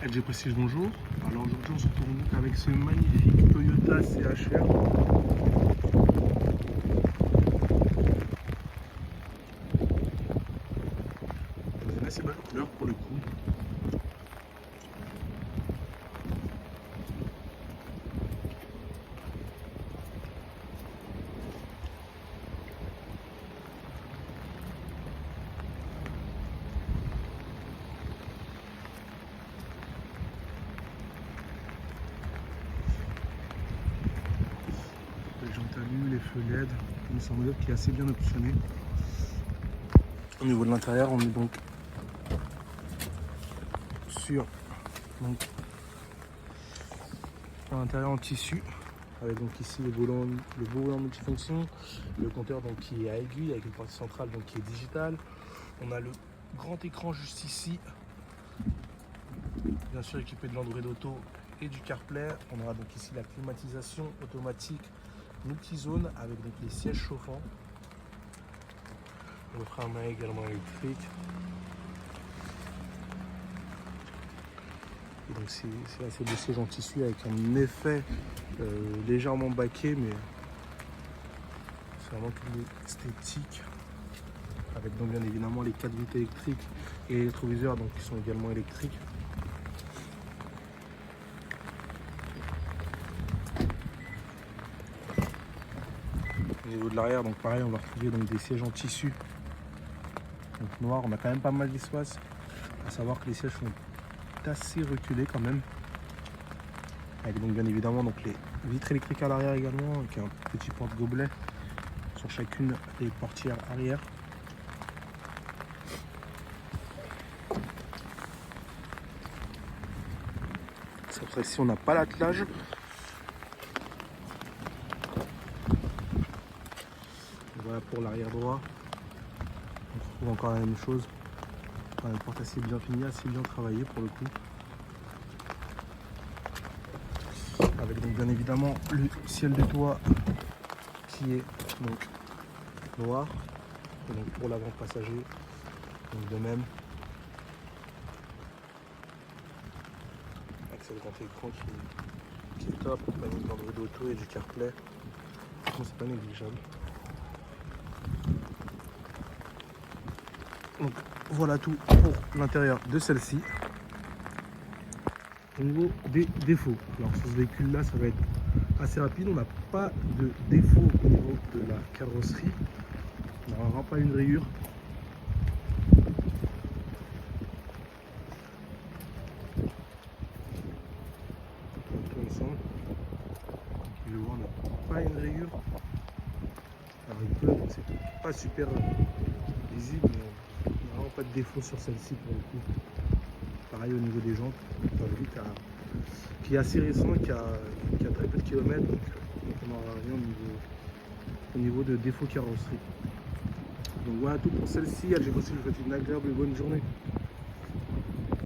LG Prestige, bonjour. Alors aujourd'hui on se retrouve donc avec ce magnifique Toyota CHR. C'est une assez belle couleur pour le coup. Les jantes alu, les feux LED, c'est un modèle qui est assez bien optionné. Au niveau de l'intérieur, on est donc sur un intérieur en tissu, avec donc ici le beau volant multifonction, le compteur donc qui est à aiguille avec une partie centrale donc qui est digitale. On a le grand écran juste ici, bien sûr équipé de l'Android Auto et du CarPlay. On aura donc ici la climatisation automatique multizone avec donc les sièges chauffants. Le frein à main également électrique. Et donc c'est assez des sièges en tissu avec un effet légèrement baquet, mais c'est vraiment tout esthétique. Avec donc bien évidemment les 4 vitres électriques et les rétroviseurs donc qui sont également électriques. Au niveau de l'arrière, donc pareil, on va retrouver donc des sièges en tissu donc noir. On a quand même pas mal d'espace. À savoir que les sièges sont assez reculés quand même. Avec donc bien évidemment donc les vitres électriques à l'arrière également, avec un petit porte-gobelet sur chacune des portières arrière. C'est pour ça ici on n'a pas l'attelage. Voilà pour l'arrière droit. On retrouve encore la même chose. Une porte assez bien finie, assez bien travaillée pour le coup. Avec donc bien évidemment le ciel de toit qui est donc noir. Et donc pour l'avant passager, donc de même. Avec ce grand écran qui est top, avec l'Android Auto et du CarPlay. C'est pas négligeable. Donc voilà tout pour l'intérieur de celle-ci. Au niveau des défauts, alors sur ce véhicule là ça va être assez rapide, on n'a pas de défaut au niveau de la carrosserie, on n'aura pas une rayure. Tout ensemble, je vois, on n'a pas une rayure. Alors il peut, c'est pas super visible, mais on n'a vraiment pas de défaut sur celle-ci pour le coup. Pareil au niveau des jantes, qui est assez récent, qui a très peu de kilomètres, donc on n'aura rien au niveau de défaut carrosserie. Donc voilà tout pour celle-ci. J'ai aussi, je vous souhaite une agréable et bonne journée.